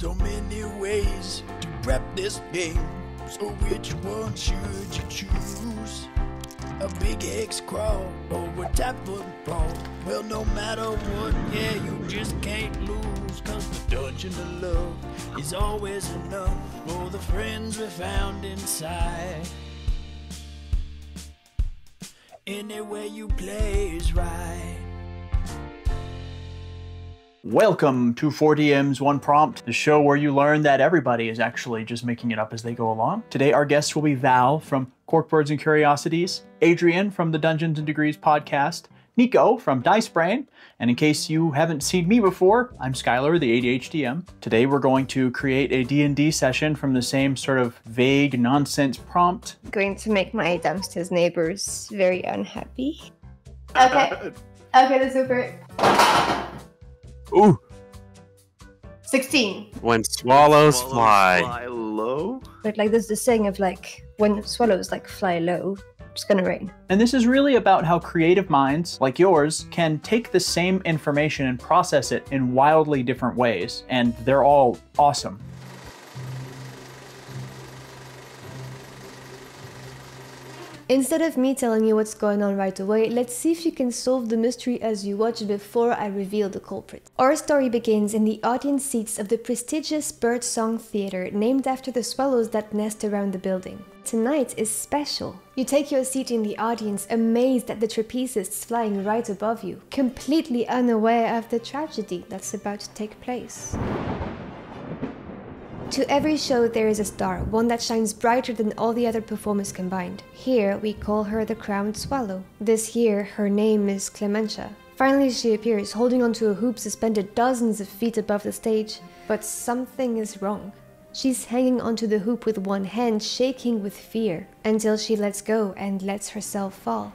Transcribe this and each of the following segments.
So many ways to prep this game. So which one should you choose? A big X crawl or a tap foot brawl? Well, no matter what, yeah, you just can't lose. Cause the dungeon of love is always enough for the friends we found inside. Any way you play is right. Welcome to 4DM's One Prompt, the show where you learn that everybody is actually just making it up as they go along. Today our guests will be Val from Corkboards and Curiosities, Adrian from the Dungeons and Degrees podcast, Nico from Dice Brain, and in case you haven't seen me before, I'm Skylar, the ADHDM. Today we're going to create a D&D session from the same sort of vague nonsense prompt. Going to make my dumpsters neighbors very unhappy. Okay, that's super. Ooh! 16. When swallows fly low? But like there's this saying of like, when swallows like fly low, it's gonna rain. And this is really about how creative minds, like yours, can take the same information and process it in wildly different ways, and they're all awesome. Instead of me telling you what's going on right away, let's see if you can solve the mystery as you watch before I reveal the culprit. Our story begins in the audience seats of the prestigious Birdsong Theatre, named after the swallows that nest around the building. Tonight is special. You take your seat in the audience, amazed at the trapezes flying right above you, completely unaware of the tragedy that's about to take place. To every show there is a star, one that shines brighter than all the other performers combined. Here we call her the crowned swallow. This year her name is Clementia. Finally she appears, holding onto a hoop suspended dozens of feet above the stage. But something is wrong. She's hanging onto the hoop with one hand, shaking with fear, until she lets go and lets herself fall.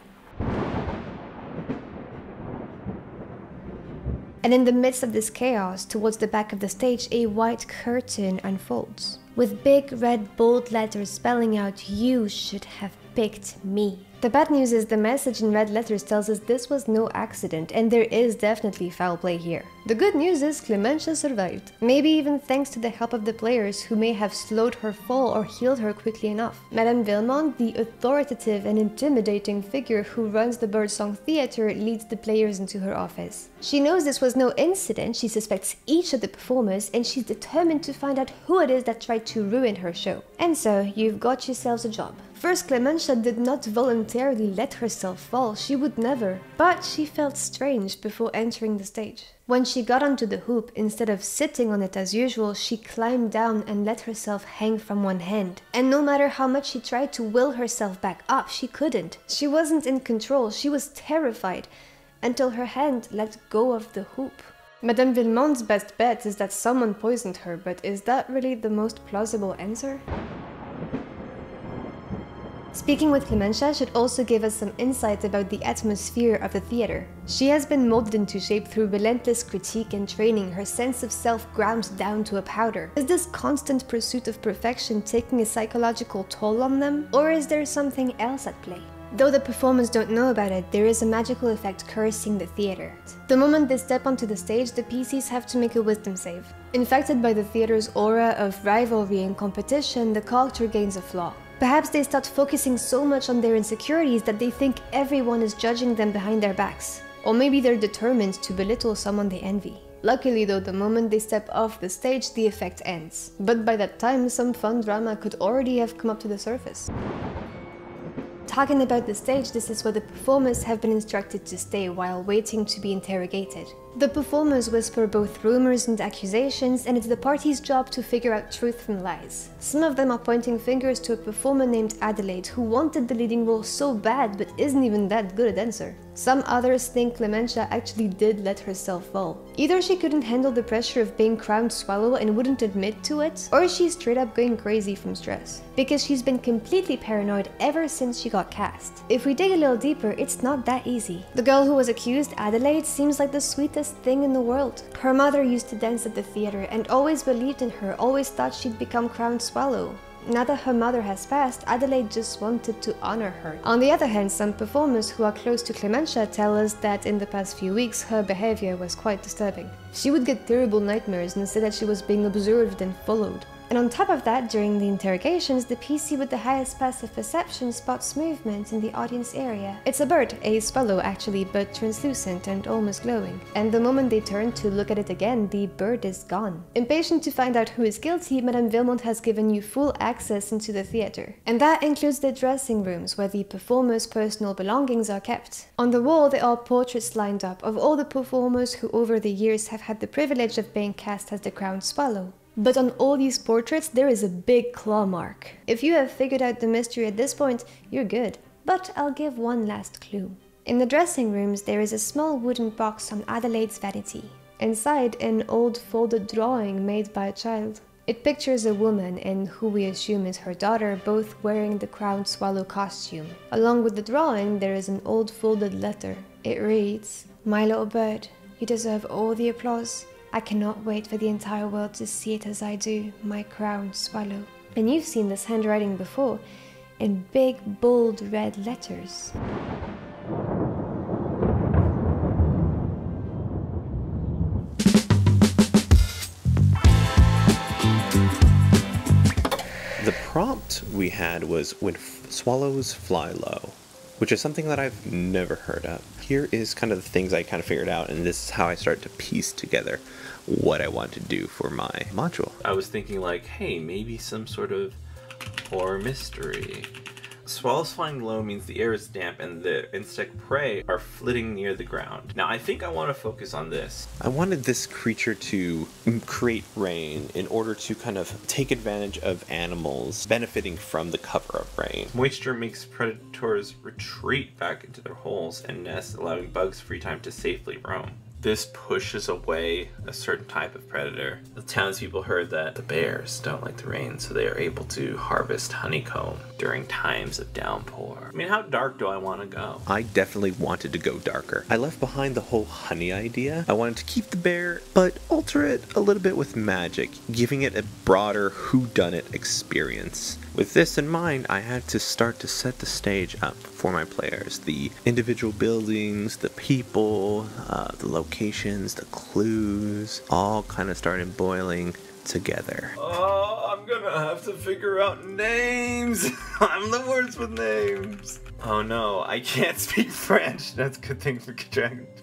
And in the midst of this chaos, towards the back of the stage, a white curtain unfolds, with big red bold letters spelling out, "You should have picked me." The bad news is the message in red letters tells us this was no accident, and there is definitely foul play here. The good news is Clementia survived, maybe even thanks to the help of the players who may have slowed her fall or healed her quickly enough. Madame Villemont, the authoritative and intimidating figure who runs the Birdsong Theatre, leads the players into her office. She knows this was no incident, she suspects each of the performers, and she's determined to find out who it is that tried to ruin her show. And so, you've got yourselves a job. First, Clementia did not voluntarily let herself fall, she would never. But she felt strange before entering the stage. When she got onto the hoop, instead of sitting on it as usual, she climbed down and let herself hang from one hand. And no matter how much she tried to will herself back up, she couldn't. She wasn't in control, she was terrified, until her hand let go of the hoop. Madame Villemont's best bet is that someone poisoned her, but is that really the most plausible answer? Speaking with Clementia should also give us some insight about the atmosphere of the theatre. She has been molded into shape through relentless critique and training, her sense of self ground down to a powder. Is this constant pursuit of perfection taking a psychological toll on them? Or is there something else at play? Though the performers don't know about it, there is a magical effect cursing the theatre. The moment they step onto the stage, the PCs have to make a wisdom save. Infected by the theatre's aura of rivalry and competition, the character gains a flaw. Perhaps they start focusing so much on their insecurities that they think everyone is judging them behind their backs. Or maybe they're determined to belittle someone they envy. Luckily though, the moment they step off the stage, the effect ends. But by that time, some fun drama could already have come up to the surface. Talking about the stage, this is where the performers have been instructed to stay while waiting to be interrogated. The performers whisper both rumors and accusations, and it's the party's job to figure out truth from lies. Some of them are pointing fingers to a performer named Adelaide, who wanted the leading role so bad but isn't even that good a dancer. Some others think Clementia actually did let herself fall. Either she couldn't handle the pressure of being crowned swallow and wouldn't admit to it, or she's straight up going crazy from stress. Because she's been completely paranoid ever since she got cast. If we dig a little deeper, it's not that easy. The girl who was accused, Adelaide, seems like the sweetest thing in the world. Her mother used to dance at the theatre and always believed in her, always thought she'd become crowned swallow. Now that her mother has passed, Adelaide just wanted to honor her. On the other hand, some performers who are close to Clementia tell us that in the past few weeks her behavior was quite disturbing. She would get terrible nightmares and say that she was being observed and followed. And on top of that, during the interrogations, the PC with the highest passive perception spots movement in the audience area. It's a bird, a swallow actually, but translucent and almost glowing. And the moment they turn to look at it again, the bird is gone. Impatient to find out who is guilty, Madame Vilmont has given you full access into the theater. And that includes the dressing rooms, where the performers' personal belongings are kept. On the wall, there are portraits lined up of all the performers who over the years have had the privilege of being cast as the crowned swallow. But on all these portraits, there is a big claw mark. If you have figured out the mystery at this point, you're good. But I'll give one last clue. In the dressing rooms, there is a small wooden box on Adelaide's vanity. Inside, an old folded drawing made by a child. It pictures a woman, and who we assume is her daughter, both wearing the crowned swallow costume. Along with the drawing, there is an old folded letter. It reads, "My little bird, you deserve all the applause. I cannot wait for the entire world to see it as I do, my crowned swallow." And you've seen this handwriting before, in big, bold red letters. The prompt we had was "When swallows fly low," which is something that I've never heard of. Here is kind of the things I kind of figured out, and this is how I start to piece together what I want to do for my module. I was thinking like, hey, maybe some sort of horror mystery. Swallows flying low means the air is damp and the insect prey are flitting near the ground. Now I think I want to focus on this. I wanted this creature to create rain in order to kind of take advantage of animals benefiting from the cover of rain. Moisture makes predators retreat back into their holes and nests, allowing bugs free time to safely roam. This pushes away a certain type of predator. The townspeople heard that the bears don't like the rain, so they are able to harvest honeycomb during times of downpour. I mean, how dark do I want to go? I definitely wanted to go darker. I left behind the whole honey idea. I wanted to keep the bear, but alter it a little bit with magic, giving it a broader whodunit experience. With this in mind, I had to start to set the stage up for my players. The individual buildings, the people, the locations, the clues, all kind of started boiling together. Oh, I'm gonna have to figure out names. I'm the worst with names. Oh no, I can't speak French. That's a good thing for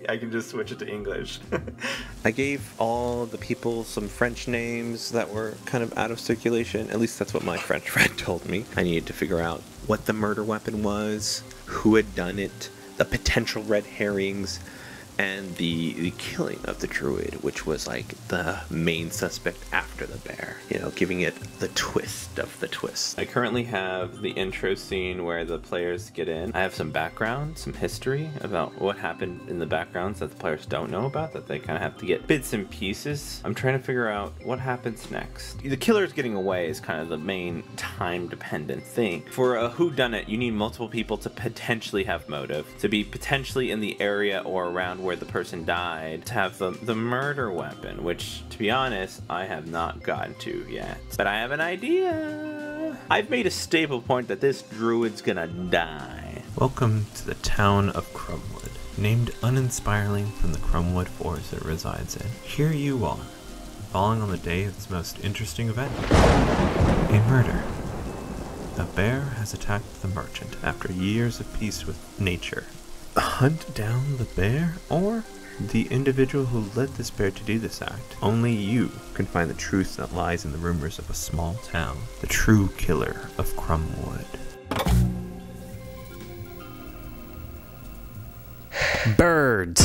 I can just switch it to English. I gave all the people some French names that were kind of out of circulation. At least that's what my French friend told me. I needed to figure out what the murder weapon was, who had done it, the potential red herrings, and the killing of the druid, which was like the main suspect after the bear, you know, giving it the twist of the twist. I currently have the intro scene where the players get in. I have some background, some history about what happened in the backgrounds that the players don't know about, that they kind of have to get bits and pieces. I'm trying to figure out what happens next. The killer's getting away is kind of the main time-dependent thing. For a whodunit, you need multiple people to potentially have motive, to be potentially in the area or around where the person died, to have the murder weapon, which, to be honest, I have not gotten to yet. But I have an idea. I've made a staple point that this druid's gonna die. Welcome to the town of Crumwood, named uninspiringly from the Crumwood forest it resides in. Here you are, falling on the day of its most interesting event, a murder. A bear has attacked the merchant after years of peace with nature. Hunt down the bear, or the individual who led this bear to do this act. Only you can find the truth that lies in the rumors of a small town, the true killer of Crumwood. Birds.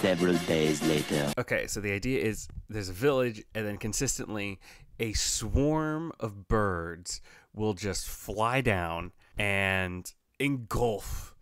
Several days later. Okay, so the idea is there's a village, and then consistently a swarm of birds will just fly down and engulf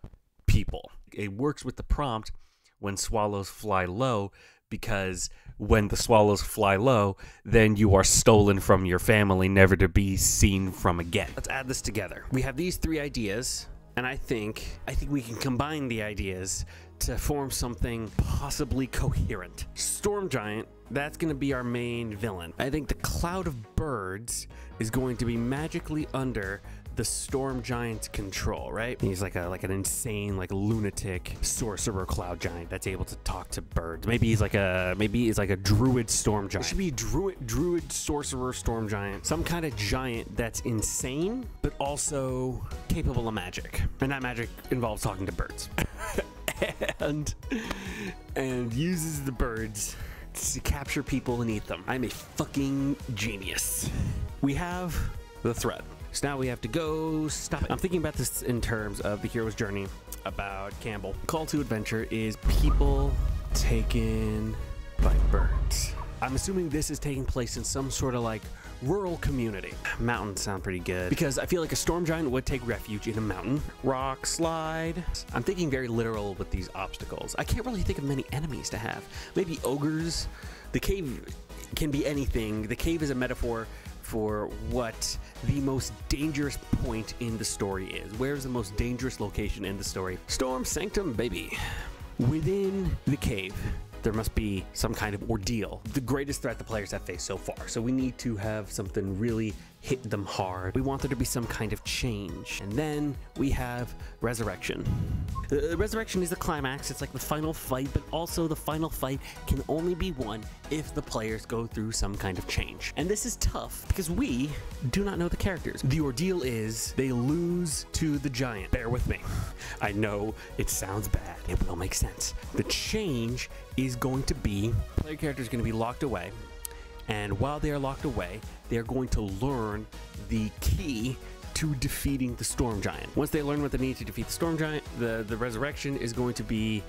people. It works with the prompt "when swallows fly low," because when the swallows fly low, then you are stolen from your family, never to be seen from again. Let's add this together. We have these three ideas, and I think we can combine the ideas to form something possibly coherent. Storm Giant That's going to be our main villain. I think the cloud of birds is going to be magically under the storm giant's control, right? He's like an insane, like lunatic sorcerer cloud giant that's able to talk to birds. Maybe he's like a druid storm giant. It should be druid sorcerer storm giant. Some kind of giant that's insane, but also capable of magic. And that magic involves talking to birds. and uses the birds to capture people and eat them. I'm a fucking genius. We have the threat. So now we have to go stop it. I'm thinking about this in terms of the hero's journey about Campbell. Call to adventure is people taken by birds. I'm assuming this is taking place in some sort of like rural community. Mountains sound pretty good because I feel like a storm giant would take refuge in a mountain. Rock slide. I'm thinking very literal with these obstacles. I can't really think of many enemies to have. Maybe ogres. The cave can be anything. The cave is a metaphor for what the most dangerous point in the story is. Where's the most dangerous location in the story? Storm Sanctum, baby. Within the cave, there must be some kind of ordeal. The greatest threat the players have faced so far. So we need to have something really hit them hard. We want there to be some kind of change. And then we have resurrection. Resurrection is the climax. It's like the final fight, but also the final fight can only be won if the players go through some kind of change. And this is tough because we do not know the characters. The ordeal is they lose to the giant. Bear with me. I know it sounds bad. It will make sense. The change is going to be, player character is going to be locked away. And while they are locked away, they're going to learn the key to defeating the storm giant. Once they learn what they need to defeat the storm giant, the resurrection is going to be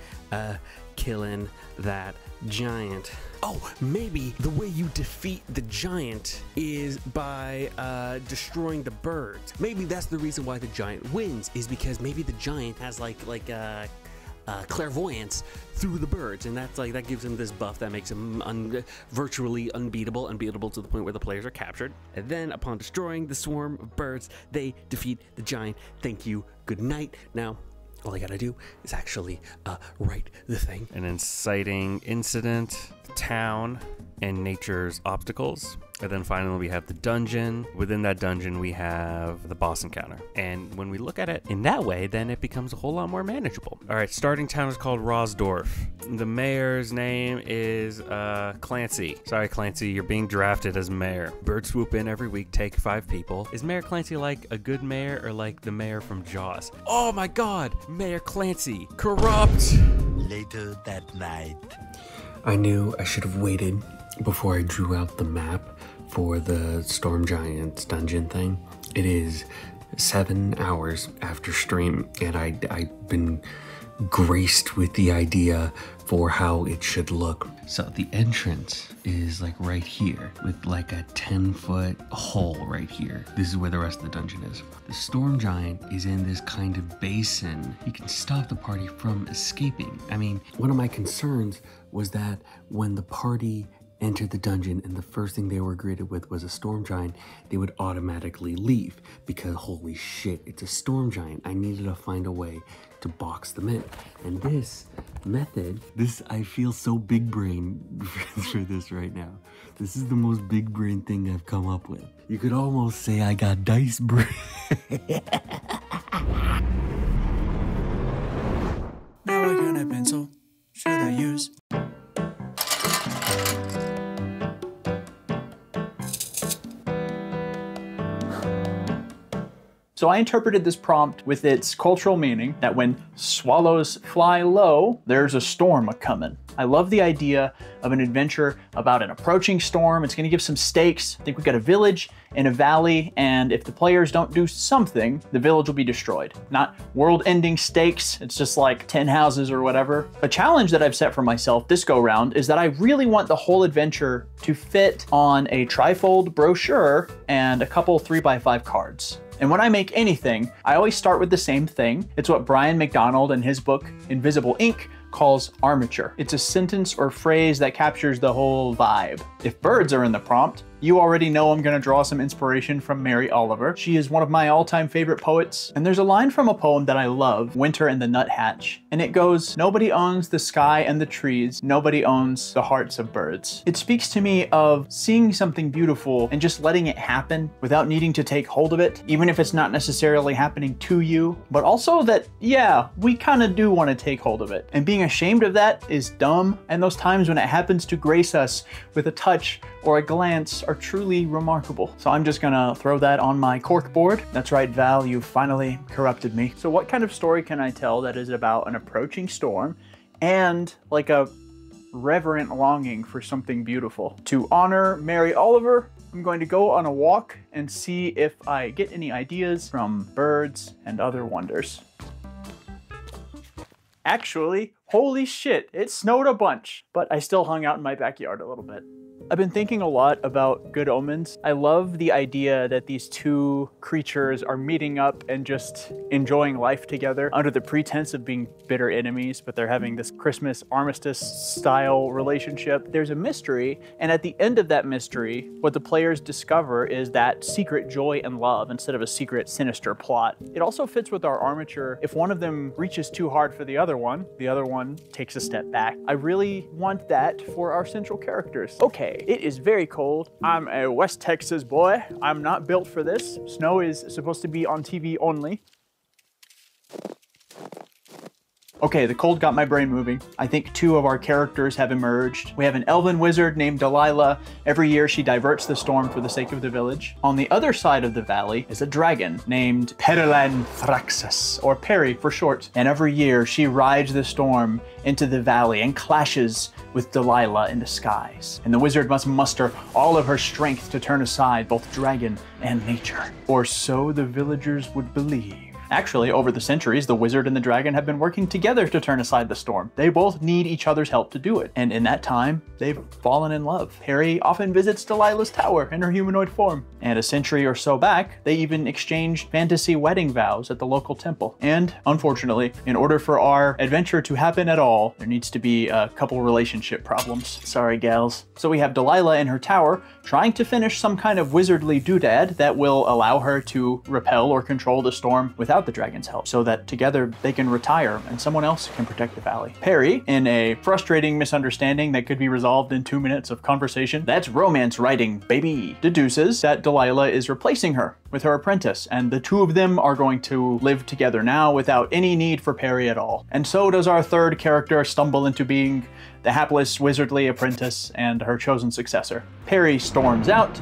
killing that giant. Oh, maybe the way you defeat the giant is by destroying the birds. Maybe that's the reason why the giant wins, is because maybe the giant has like clairvoyance through the birds, and that gives him this buff that makes him virtually unbeatable to the point where the players are captured. And then upon destroying the swarm of birds, they defeat the giant. Thank you, good night. Now all I gotta do is actually write the thing. An inciting incident, town, and nature's obstacles. And then finally we have the dungeon. Within that dungeon we have the boss encounter. And when we look at it in that way, then it becomes a whole lot more manageable. All right, starting town is called Rosdorf. The mayor's name is Clancy. Sorry, Clancy, you're being drafted as mayor. Birds swoop in every week, take 5 people. Is Mayor Clancy like a good mayor or like the mayor from Jaws? Oh my God, Mayor Clancy, corrupt. Later that night. I knew I should have waited before I drew out the map for the Storm Giant's dungeon thing. It is 7 hours after stream, and I've been graced with the idea for how it should look. So the entrance is like right here with like a 10-foot hole right here. This is where the rest of the dungeon is. The Storm Giant is in this kind of basin. He can stop the party from escaping. I mean, one of my concerns was that when the party entered the dungeon and the first thing they were greeted with was a storm giant, they would automatically leave because holy shit, it's a storm giant. I needed to find a way to box them in. And this method, I feel so big brain for this right now. This is the most big brain thing I've come up with. You could almost say I got dice brain. Now I got a pencil. Should I use? So I interpreted this prompt with its cultural meaning that when swallows fly low, there's a storm a-coming. I love the idea of an adventure about an approaching storm. It's gonna give some stakes. I think we've got a village and a valley, and if the players don't do something, the village will be destroyed. Not world-ending stakes, it's just like 10 houses or whatever. A challenge that I've set for myself this go-round is that I really want the whole adventure to fit on a trifold brochure and a couple 3x5 cards. And when I make anything, I always start with the same thing. It's what Brian McDonald in his book, Invisible Ink, calls armature. It's a sentence or phrase that captures the whole vibe. If birds are in the prompt, you already know I'm gonna draw some inspiration from Mary Oliver. She is one of my all-time favorite poets, and there's a line from a poem that I love, Winter and the Nuthatch, and it goes, "Nobody owns the sky and the trees, nobody owns the hearts of birds." It speaks to me of seeing something beautiful and just letting it happen without needing to take hold of it, even if it's not necessarily happening to you, but also that, yeah, we kind of do want to take hold of it. And being ashamed of that is dumb, and those times when it happens to grace us with a touch or a glance are truly remarkable. So I'm just gonna throw that on my corkboard. That's right, Val, you finally corrupted me. So what kind of story can I tell that is about an approaching storm and like a reverent longing for something beautiful? To honor Mary Oliver, I'm going to go on a walk and see if I get any ideas from birds and other wonders. Actually, holy shit, it snowed a bunch, but I still hung out in my backyard a little bit. I've been thinking a lot about good omens. I love the idea that these two creatures are meeting up and just enjoying life together under the pretense of being bitter enemies, but they're having this Christmas armistice style relationship. There's a mystery, and at the end of that mystery, what the players discover is that secret joy and love instead of a secret sinister plot. It also fits with our armature. If one of them reaches too hard for the other one takes a step back. I really want that for our central characters. Okay. It is very cold. I'm a West Texas boy. I'm not built for this. Snow is supposed to be on TV only. Okay, the cold got my brain moving. I think two of our characters have emerged. We have an elven wizard named Delilah. Every year she diverts the storm for the sake of the village. On the other side of the valley is a dragon named Perilan Thraxus, or Perry for short. And every year she rides the storm into the valley and clashes with Delilah in the skies. And the wizard must muster all of her strength to turn aside both dragon and nature. Or so the villagers would believe. Actually, over the centuries, the wizard and the dragon have been working together to turn aside the storm. They both need each other's help to do it. And in that time, they've fallen in love. Perry often visits Delilah's tower in her humanoid form. And a century or so back, they even exchanged fantasy wedding vows at the local temple. And unfortunately, in order for our adventure to happen at all, there needs to be a couple relationship problems. Sorry, gals. So we have Delilah in her tower trying to finish some kind of wizardly doodad that will allow her to repel or control the storm without the dragon's help, so that together they can retire and someone else can protect the valley. Perry, in a frustrating misunderstanding that could be resolved in 2 minutes of conversation, that's romance writing, baby, deduces that Delilah is replacing her with her apprentice, and the two of them are going to live together now without any need for Perry at all. And so does our third character stumble into being the hapless wizardly apprentice and her chosen successor. Perry storms out,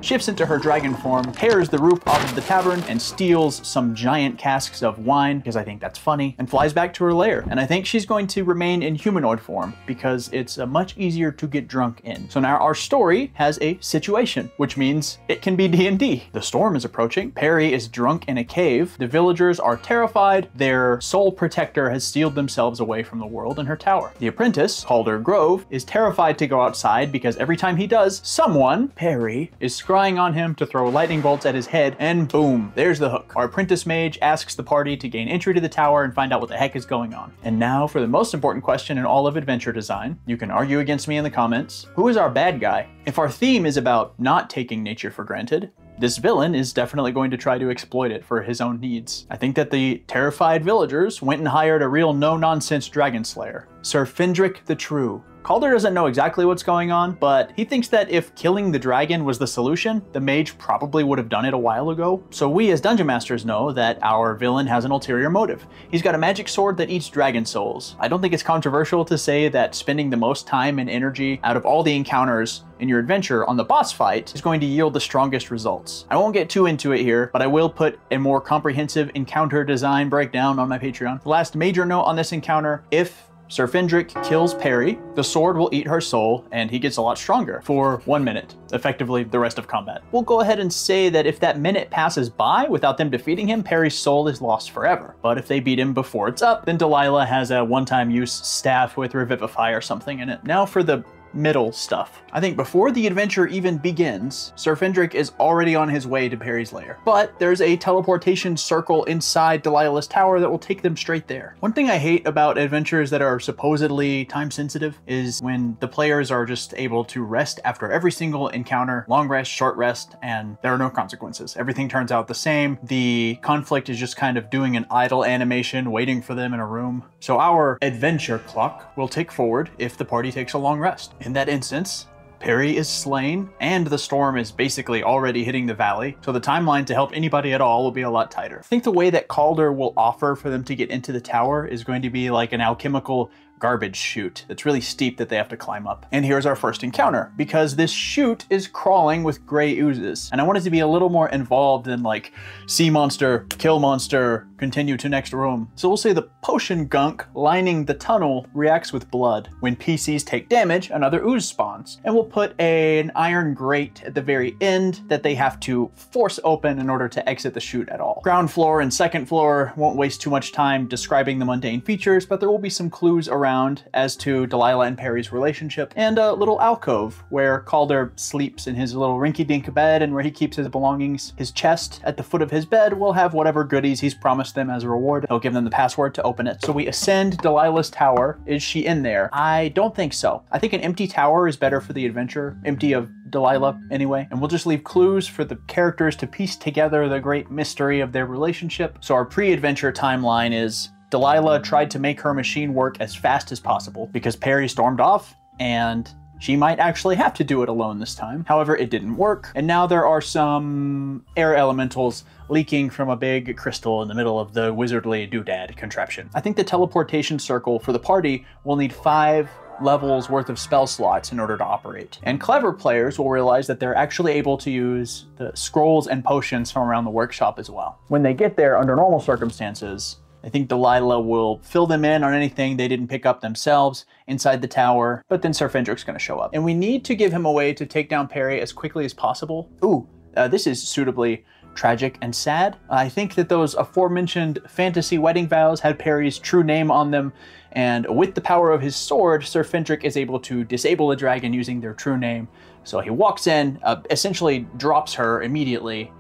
shifts into her dragon form, tears the roof off of the tavern, and steals some giant casks of wine, because I think that's funny, and flies back to her lair. And I think she's going to remain in humanoid form, because it's much easier to get drunk in. So now our story has a situation, which means it can be D&D. The storm is approaching, Perry is drunk in a cave, the villagers are terrified, their soul protector has sealed themselves away from the world in her tower. The apprentice, Calder Grove, is terrified to go outside because every time he does, someone, Perry, is scrying on him to throw lightning bolts at his head, and boom, there's the hook. Our apprentice mage asks the party to gain entry to the tower and find out what the heck is going on. And now for the most important question in all of adventure design. You can argue against me in the comments. Who is our bad guy? If our theme is about not taking nature for granted, this villain is definitely going to try to exploit it for his own needs. I think that the terrified villagers went and hired a real no-nonsense dragon slayer, Sir Findrick the True. Calder doesn't know exactly what's going on, but he thinks that if killing the dragon was the solution, the mage probably would have done it a while ago. So we as Dungeon Masters know that our villain has an ulterior motive. He's got a magic sword that eats dragon souls. I don't think it's controversial to say that spending the most time and energy out of all the encounters in your adventure on the boss fight is going to yield the strongest results. I won't get too into it here, but I will put a more comprehensive encounter design breakdown on my Patreon. The last major note on this encounter: if Sir Findrick kills Perry, the sword will eat her soul, and he gets a lot stronger for 1 minute, effectively the rest of combat. We'll go ahead and say that if that minute passes by without them defeating him, Perry's soul is lost forever. But if they beat him before it's up, then Delilah has a one-time use staff with Revivify or something in it. Now for the middle stuff. I think before the adventure even begins, Sir Fendrick is already on his way to Perry's lair. But there's a teleportation circle inside Delilah's tower that will take them straight there. One thing I hate about adventures that are supposedly time sensitive is when the players are just able to rest after every single encounter, long rest, short rest, and there are no consequences. Everything turns out the same. The conflict is just kind of doing an idle animation, waiting for them in a room. So our adventure clock will tick forward if the party takes a long rest. In that instance, Perry is slain, and the storm is basically already hitting the valley, so the timeline to help anybody at all will be a lot tighter. I think the way that Calder will offer for them to get into the tower is going to be like an alchemical garbage chute that's really steep that they have to climb up. And here's our first encounter, because this chute is crawling with gray oozes. And I want it to be a little more involved than like sea monster, kill monster, continue to next room. So we'll say the potion gunk lining the tunnel reacts with blood. When PCs take damage, another ooze spawns. And we'll put an iron grate at the very end that they have to force open in order to exit the chute at all. Ground floor and second floor won't waste too much time describing the mundane features, but there will be some clues around as to Delilah and Perry's relationship, and a little alcove where Calder sleeps in his little rinky-dink bed and where he keeps his belongings. His chest at the foot of his bed will have whatever goodies he's promised them as a reward. He'll give them the password to open it. So we ascend Delilah's tower. Is she in there? I don't think so. I think an empty tower is better for the adventure, empty of Delilah anyway, and we'll just leave clues for the characters to piece together the great mystery of their relationship. So our pre-adventure timeline is Delilah tried to make her machine work as fast as possible because Perry stormed off, and she might actually have to do it alone this time. However, it didn't work, and now there are some air elementals leaking from a big crystal in the middle of the wizardly doodad contraption. I think the teleportation circle for the party will need 5 levels worth of spell slots in order to operate. And clever players will realize that they're actually able to use the scrolls and potions from around the workshop as well. When they get there under normal circumstances, I think Delilah will fill them in on anything they didn't pick up themselves inside the tower, but then Sir Fendrick's going to show up. And we need to give him a way to take down Perry as quickly as possible. Ooh, this is suitably tragic and sad. I think that those aforementioned fantasy wedding vows had Perry's true name on them, and with the power of his sword, Sir Fendrick is able to disable a dragon using their true name. So he walks in, essentially drops her immediately,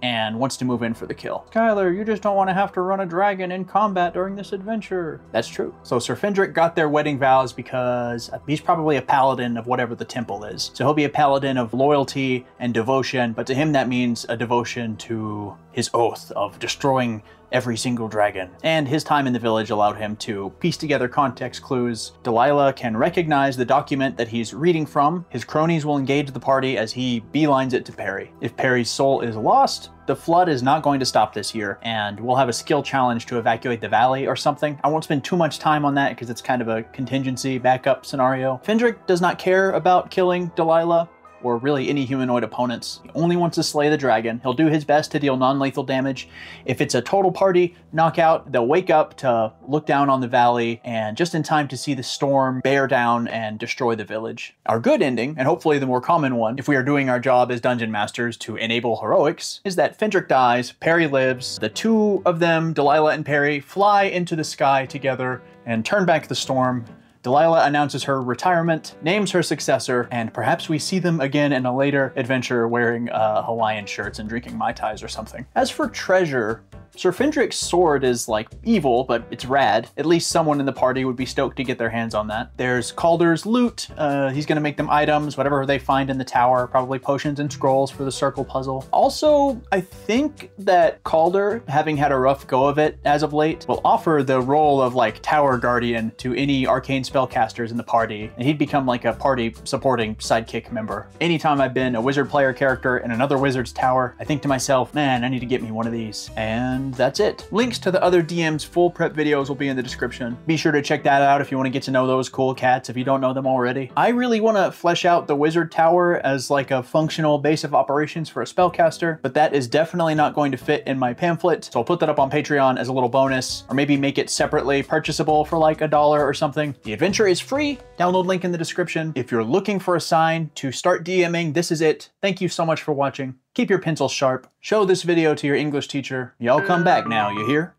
and wants to move in for the kill. Skylar, you just don't want to have to run a dragon in combat during this adventure. That's true. So Sir Fendrick got their wedding vows because he's probably a paladin of whatever the temple is. So he'll be a paladin of loyalty and devotion, but to him that means a devotion to his oath of destroying every single dragon. And his time in the village allowed him to piece together context clues. Delilah can recognize the document that he's reading from. His cronies will engage the party as he beelines it to Perry. If Perry's soul is lost, the flood is not going to stop this year, and we'll have a skill challenge to evacuate the valley or something. I won't spend too much time on that because it's kind of a contingency backup scenario. Fendrick does not care about killing Delilah or really any humanoid opponents. He only wants to slay the dragon. He'll do his best to deal non-lethal damage. If it's a total party knockout, they'll wake up to look down on the valley and just in time to see the storm bear down and destroy the village. Our good ending, and hopefully the more common one, if we are doing our job as dungeon masters to enable heroics, is that Fendrick dies, Perry lives, the two of them, Delilah and Perry, fly into the sky together and turn back the storm. Delilah announces her retirement, names her successor, and perhaps we see them again in a later adventure wearing Hawaiian shirts and drinking Mai Tais or something. As for treasure, Sir Fendrick's sword is like evil, but it's rad. At least someone in the party would be stoked to get their hands on that. There's Calder's loot. He's gonna make them items, whatever they find in the tower, probably potions and scrolls for the circle puzzle. Also, I think that Calder, having had a rough go of it as of late, will offer the role of like tower guardian to any arcane spellcasters in the party, and he'd become like a party supporting sidekick member. Anytime I've been a wizard player character in another wizard's tower, I think to myself, man, I need to get me one of these. And that's it. Links to the other DM's full prep videos will be in the description. Be sure to check that out if you want to get to know those cool cats if you don't know them already. I really want to flesh out the wizard tower as like a functional base of operations for a spellcaster, but that is definitely not going to fit in my pamphlet, so I'll put that up on Patreon as a little bonus, or maybe make it separately purchasable for like $1 or something. The adventure is free. Download link in the description. If you're looking for a sign to start DMing, this is it. Thank you so much for watching. Keep your pencils sharp. Show this video to your English teacher. Y'all come back now, you hear?